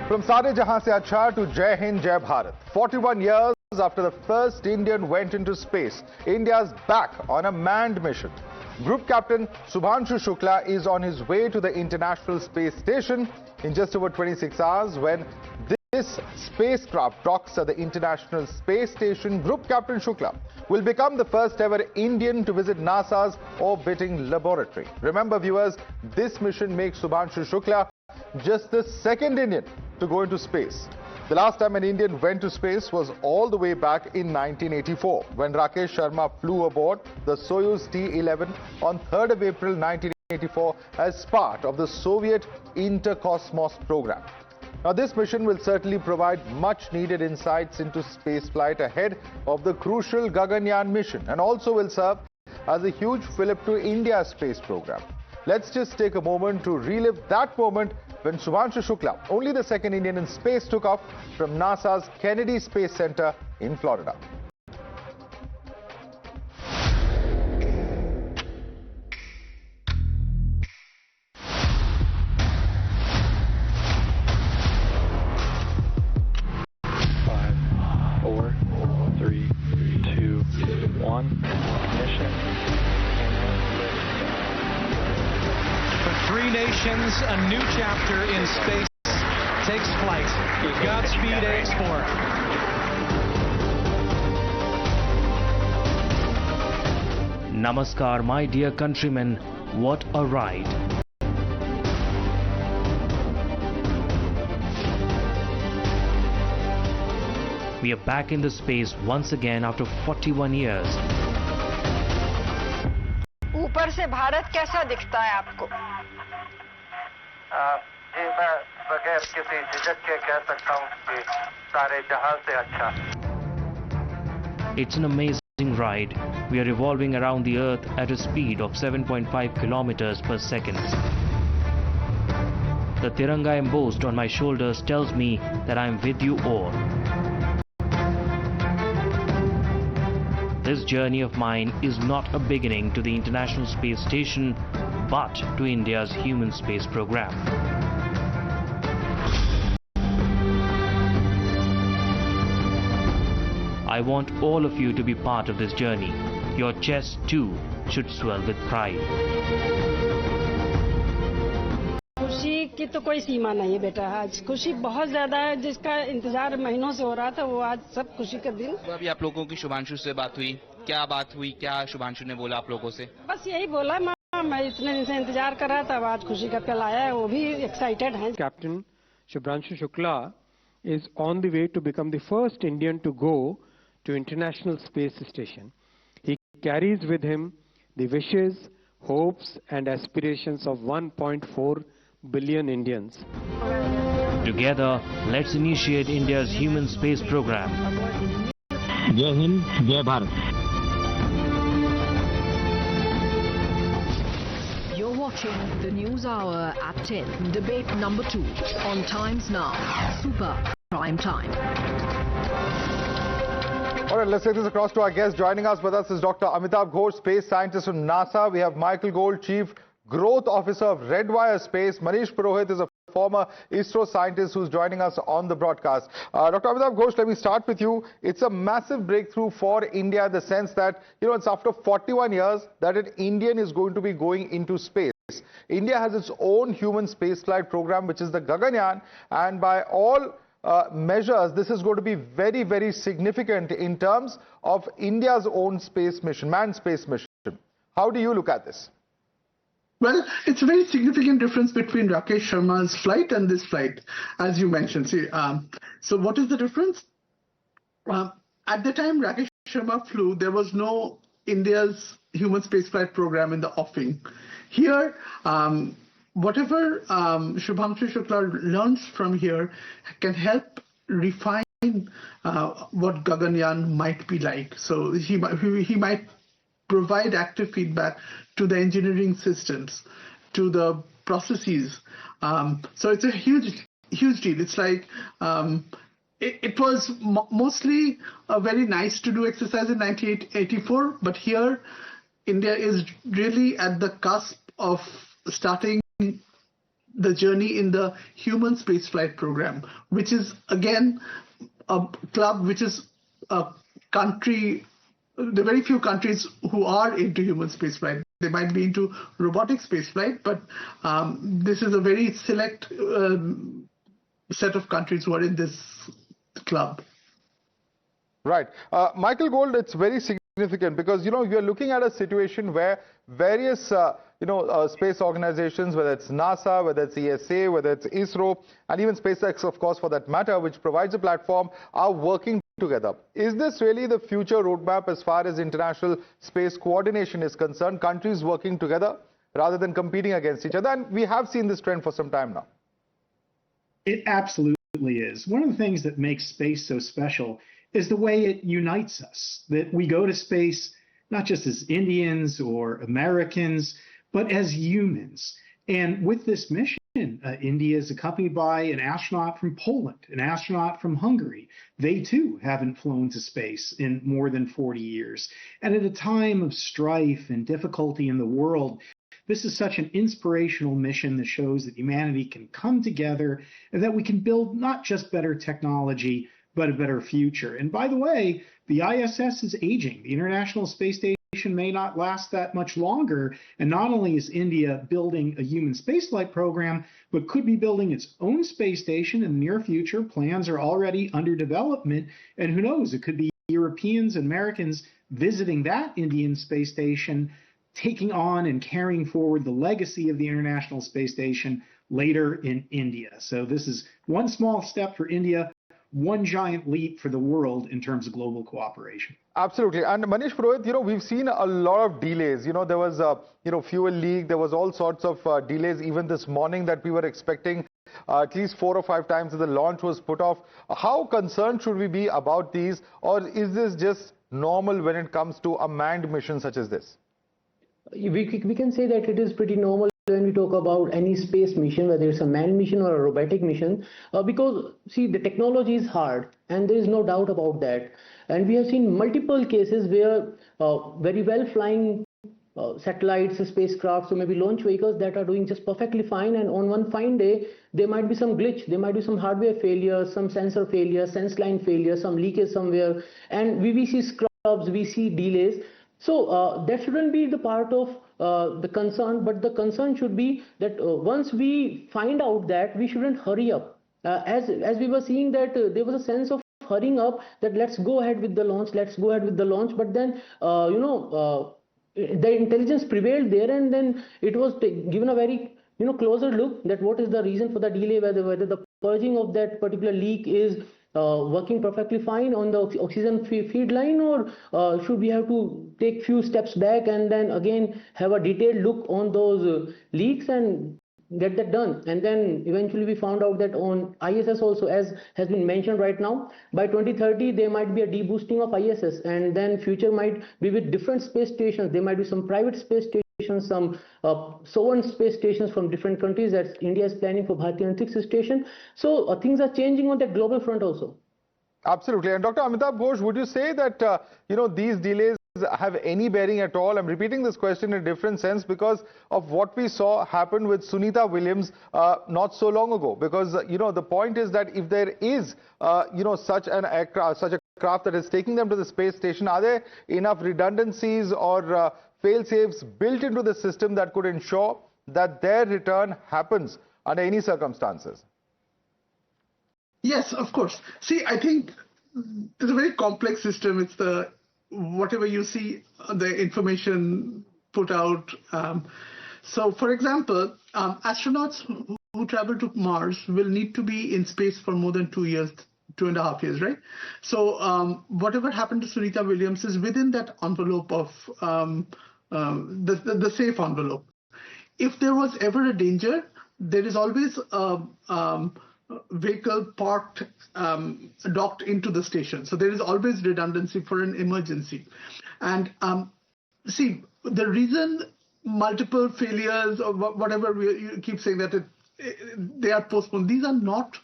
From Saare Jahan Se Acha to Jai Hind, Jai Bharat. 41 years after the first Indian went into space, India's back on a manned mission. Group Captain Shubhanshu Shukla is on his way to the International Space Station in just over 26 hours. When this spacecraft docks at the International Space Station, Group Captain Shukla will become the first ever Indian to visit NASA's orbiting laboratory. Remember, viewers, this mission makes Shubhanshu Shukla just the second Indian to go into space. The last time an Indian went to space was all the way back in 1984 when Rakesh Sharma flew aboard the Soyuz T-11 on 3rd of April 1984 as part of the Soviet Interkosmos program. Now, this mission will certainly provide much needed insights into spaceflight ahead of the crucial Gaganyaan mission, and also will serve as a huge fillip to India's space program. Let's just take a moment to relive that moment when Shubhanshu Shukla, only the second Indian in space, took off from NASA's Kennedy Space Center in Florida. Three nations, a new chapter in space takes flight. Godspeed, AX4. Namaskar, my dear countrymen. What a ride. We are back in the space once again after 41 years. ऊपर से भारत कैसा दिखता है आपको? जी, मैं बगैर किसी झिझक के कह सकता हूँ कि सारे जहां से अच्छा. It's an amazing ride. We are revolving around the Earth at a speed of 7.5 kilometers per second. The Tiranga embossed on my shoulders tells me that I am with you all. This journey of mine is not a beginning to the International Space Station, but to India's human space program. I want all of you to be part of this journey. Your chest too should swell with pride. खुशी की तो कोई सीमा नहीं है बेटा. आज खुशी बहुत ज्यादा है. जिसका इंतजार महीनों से हो रहा था वो आज सब खुशी का दिन. तो अभी आप लोगों की शुभांशु से बात हुई. क्या बात हुई? क्या शुभांशु ने बोला आप लोगों से? बस यही बोला, मैं इतने दिन से इंतजार कर रहा था. आज खुशी का पल आया है. वो भी एक्साइटेड हैं. Captain Shubhanshu Shukla is on the way to become the first Indian to go to International Space Station. He carries with him the wishes, hopes and aspirations of 1.4 billion Indians. Together, let's initiate India's human space program. Jai Hind, Jai Bharat. You're watching the News Hour at 10, debate number 2 on Times Now, Super Prime Time. All right, let's take this across to our guest. Joining us with us is Dr. Amitabh Ghosh, space scientist from NASA. We have Michael Gold, Chief Growth Officer of Redwire Space. Manish Purohit is a former ISRO scientist who's joining us on the broadcast. Dr. Amitabh Ghosh, let me start with you. It's a massive breakthrough for India in the sense that, it's after 41 years that an Indian is going to be going into space. India has its own human spaceflight program, which is the Gaganyaan, and by all measures, this is going to be very, very significant in terms of India's own space mission, manned space mission. How do you look at this? Well, it's a very significant difference between Rakesh Sharma's flight and this flight, as you mentioned. See, so what is the difference? At the time Rakesh Sharma flew, there was no India's human spaceflight program in the offing. Here, whatever Shubhanshu Shukla learns from here can help refine what Gaganyaan might be like. So he might provide active feedback to the engineering systems, to the processes. So it's a huge deal. It's like it was mostly a very nice to do exercise in 1984, but here India is really at the cusp of starting the journey in the human spaceflight program, which is again a club which is a country. There are very few countries who are into human spaceflight. They might be into robotic spaceflight, but this is a very select set of countries who are in this club. Right. Michael Gold, it's very significant because, you're looking at a situation where various, space organizations, whether it's NASA, whether it's ESA, whether it's ISRO, and even SpaceX, of course, for that matter, which provides a platform, are working together. Is this really the future roadmap as far as international space coordination is concerned, countries working together rather than competing against each other? And we have seen this trend for some time now. It absolutely is. One of the things that makes space so special is the way it unites us, that we go to space not just as Indians or Americans, but as humans. And with this mission, India is accompanied by an astronaut from Poland, an astronaut from Hungary. They too haven't flown to space in more than 40 years. And at a time of strife and difficulty in the world, this is such an inspirational mission that shows that humanity can come together and that we can build not just better technology, but a better future. And by the way, the ISS is aging. The International Space Station may not last that much longer. And not only is India building a human spaceflight program, but could be building its own space station in the near future. Plans are already under development. And who knows, it could be Europeans and Americans visiting that Indian space station, taking on and carrying forward the legacy of the International Space Station later in India. So this is one small step for India, one giant leap for the world in terms of global cooperation. Absolutely. And Manish Purohit, we've seen a lot of delays. There was a, fuel leak. There was all sorts of delays even this morning that we were expecting at least 4 or 5 times that the launch was put off. How concerned should we be about these? Or is this just normal when it comes to a manned mission such as this? We can say that it is pretty normal when we talk about any space mission, whether it's a manned mission or a robotic mission, because see, the technology is hard and there is no doubt about that. And we have seen multiple cases where very well flying satellites, spacecraft, so maybe launch vehicles that are doing just perfectly fine, and on one fine day there might be some glitch, there might be some hardware failure, some sensor failure, sense line failure, some leakage somewhere, and we see scrubs, we see delays. So that shouldn't be the part of the concern, but the concern should be that once we find out that, we shouldn't hurry up. As we were seeing that there was a sense of hurrying up, that let's go ahead with the launch, but then the intelligence prevailed there, and then it was given a very closer look that what is the reason for the delay, whether the purging of that particular leak is working perfectly fine on the oxygen feed line, or should we have to take few steps back and then again have a detailed look on those leaks and get that done. And then eventually we found out that on ISS also, as has been mentioned right now, by 2030 there might be a deboosting of ISS, and then future might be with different space stations. There might be some private space stations, some sovereign space stations from different countries that India is planning for Bharatiya Antariksh Station. So things are changing on the global front also. Absolutely. And Dr. Amitabh Ghosh, would you say that these delays have any bearing at all? I'm repeating this question in a different sense because of what we saw happen with Sunita Williams not so long ago. Because the point is that if there is such an aircraft, such a craft that is taking them to the space station, are there enough redundancies or fail-safes built into the system that could ensure that their return happens under any circumstances? Yes, of course. See, I think it's a very complex system. It's the whatever you see, the information put out. So, for example, astronauts who travel to Mars will need to be in space for more than 2 years, 2.5 years, right? So, whatever happened to Sunita Williams is within that envelope of the safe envelope. If there was ever a danger, there is always a vehicle parked, docked into the station. So there is always redundancy for an emergency. And see, the reason multiple failures or whatever you keep saying that they are postponed, these are not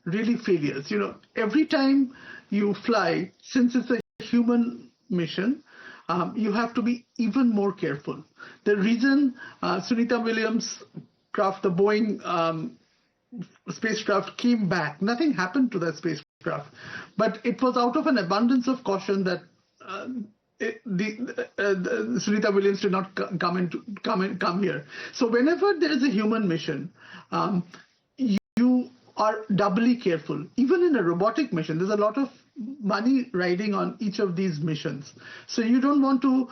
really failures. Every time you fly, since it's a human mission, you have to be even more careful. The reason Sunita Williams craft, the Boeing spacecraft came back. Nothing happened to that spacecraft, but it was out of an abundance of caution that Sunita Williams did not come here. So whenever there is a human mission, you are doubly careful. Even in a robotic mission, there's a lot of money riding on each of these missions. So you don't want to,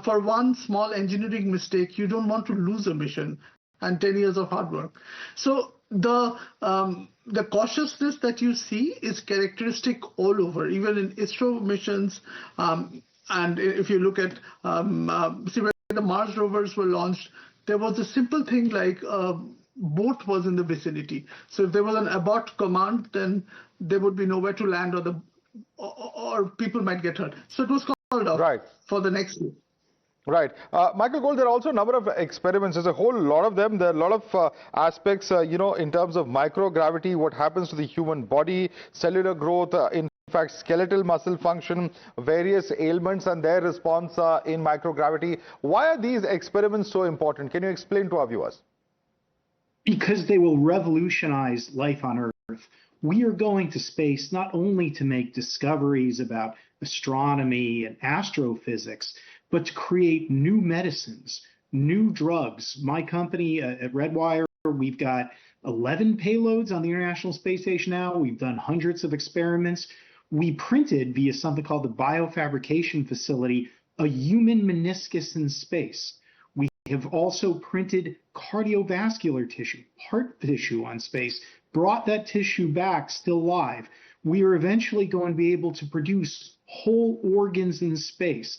for one small engineering mistake, you don't want to lose a mission and 10 years of hard work. So the cautiousness that you see is characteristic all over, even in ISRO missions. And if you look at see when the Mars rovers were launched, there was a simple thing like a boat was in the vicinity. So if there was an abort command, then there would be nowhere to land, or people might get hurt. So it was called off for the next year. Right. Michael Gove, there are also a number of experiments. There's a whole lot of them. There are a lot of aspects, in terms of microgravity, what happens to the human body, cellular growth, in fact, skeletal muscle function, various ailments and their response in microgravity. Why are these experiments so important? Can you explain to our viewers? Because they will revolutionize life on Earth. We are going to space not only to make discoveries about astronomy and astrophysics, but to create new medicines, new drugs. My company at Redwire, we've got 11 payloads on the International Space Station now. We've done hundreds of experiments. We printed via something called the Biofabrication Facility a human meniscus in space. We have also printed cardiovascular tissue, heart tissue on space, brought that tissue back still live. We are eventually going to be able to produce whole organs in space.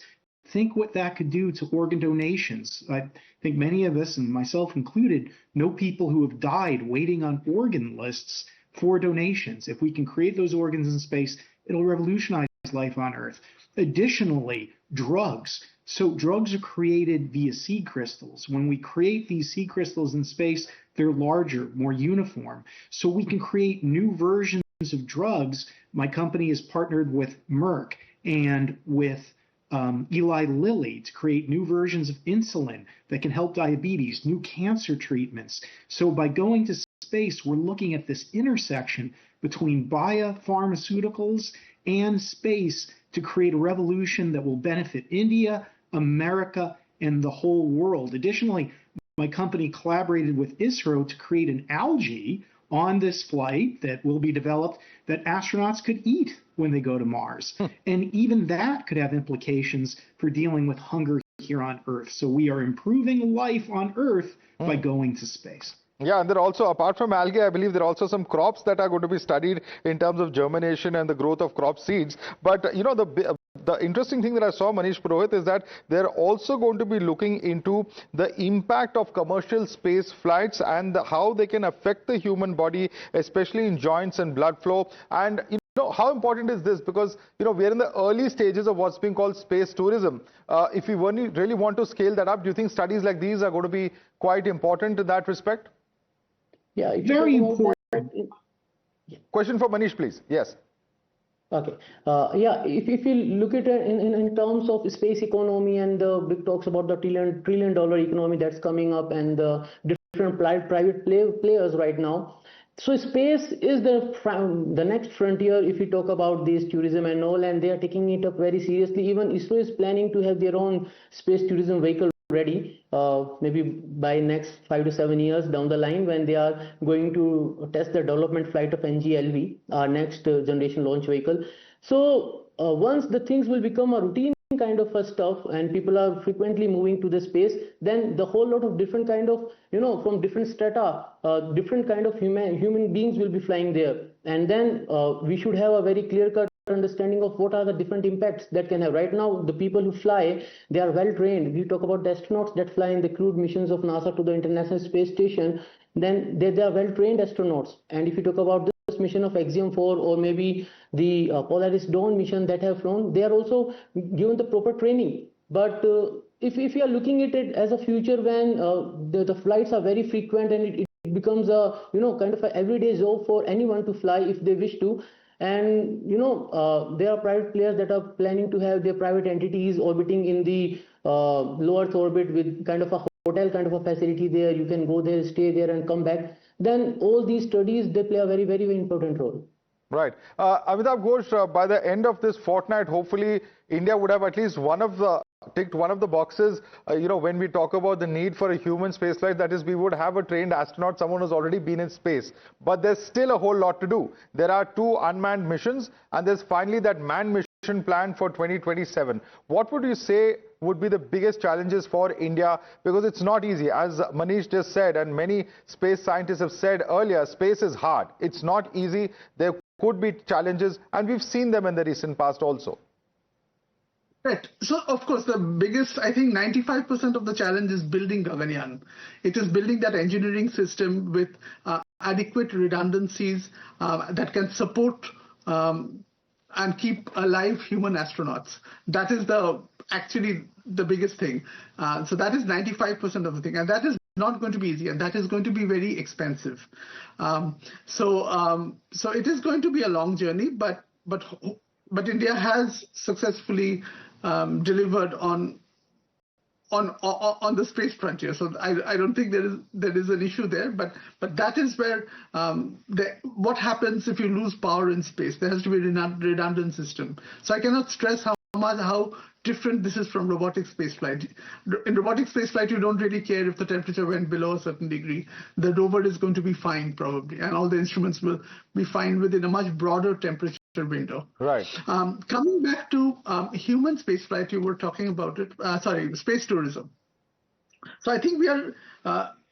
Think what that could do to organ donations. I think many of us, and myself included, know people who have died waiting on organ lists for donations. If we can create those organs in space, it'll revolutionize life on Earth. Additionally, drugs. So drugs are created via seed crystals. When we create these seed crystals in space, they're larger, more uniform. So we can create new versions of drugs. My company is partnered with Merck and with Eli Lilly to create new versions of insulin that can help diabetes, new cancer treatments. So by going to space, we're looking at this intersection between biopharmaceuticals and space to create a revolution that will benefit India, America, and the whole world. Additionally, my company collaborated with ISRO to create an algae on this flight that will be developed that astronauts could eat when they go to Mars. And even that could have implications for dealing with hunger here on Earth. So we are improving life on Earth by going to space. Yeah, and there are also, apart from algae, I believe there are also some crops that are going to be studied in terms of germination and the growth of crop seeds. But, the interesting thing that I saw, Manish Purohit, is that they're also going to be looking into the impact of commercial space flights and how they can affect the human body, especially in joints and blood flow. And, how important is this? Because, we're in the early stages of what's being called space tourism. If we really want to scale that up, do you think studies like these are going to be quite important in that respect? Yeah, very important. Question for Manish, please. Yes. Okay. If you look at it in terms of space economy and the big talks about the trillion dollar economy that's coming up and the different private players right now. So space is the next frontier if you talk about this tourism and all, and they are taking it up very seriously. Even ISRO is planning to have their own space tourism vehicle ready maybe by next 5 to 7 years down the line, when they are going to test the development flight of NGLV, our next generation launch vehicle. So once the things will become a routine kind of stuff and people are frequently moving to the space, then the whole lot of different kind of, from different strata, different kind of human beings will be flying there. And then we should have a very clear-cut understanding of what are the different impacts that can have. Right now, the people who fly, they are well trained. We talk about the astronauts that fly in the crewed missions of NASA to the International Space Station, then they are well trained astronauts. And if you talk about this mission of Axiom 4 or maybe the Polaris Dawn mission that have flown, they are also given the proper training. But if you are looking at it as a future when the flights are very frequent and it becomes a kind of an everyday job for anyone to fly if they wish to. And there are private players that are planning to have their private entities orbiting in the low Earth orbit with kind of a hotel kind of a facility there. You can go there, stay there, and come back. Then all these studies, they play a very, very, very important role. Right. Amitabh Ghosh, by the end of this fortnight, hopefully India would have at least ticked one of the boxes, when we talk about the need for a human spaceflight, that is, we would have a trained astronaut, someone who's already been in space. But there's still a whole lot to do. There are 2 unmanned missions, and there's finally that manned mission plan for 2027. What would you say would be the biggest challenges for India? Because it's not easy. As Manish just said, and many space scientists have said earlier, space is hard. It's not easy. There could be challenges, and we've seen them in the recent past also. Right. So, of course, the biggest, I think 95% of the challenge is building Gaganyaan. It is building that engineering system with adequate redundancies that can support and keep alive human astronauts. That is actually the biggest thing. So that is 95% of the thing. And that is not going to be easy, and that is going to be very expensive. So it is going to be a long journey, but India has successfully delivered on the space frontier. So I don't think there is an issue there. But that is where what happens if you lose power in space? There has to be a redundant system. So I cannot stress how different this is from robotic spaceflight. In robotic spaceflight, you don't really care if the temperature went below a certain degree. The rover is going to be fine probably, and all the instruments will be fine within a much broader temperature window. Right. Coming back to human spaceflight, you were talking about it. Space tourism. So I think we are,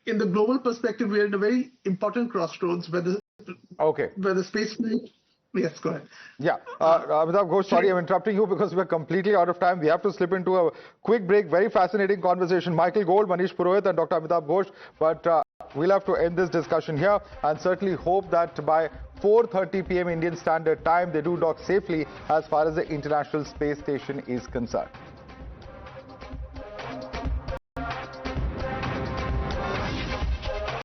in the global perspective, we are in a very important crossroads where the spaceflight. Yes, go ahead. Yeah, Amitabh Ghosh, sorry I'm interrupting you because we're completely out of time. We have to slip into a quick break. Very fascinating conversation. Michael Gove, Manish Purohit and Dr. Amitabh Ghosh. But we'll have to end this discussion here and certainly hope that by 4:30 p.m. Indian Standard Time, they do dock safely as far as the International Space Station is concerned.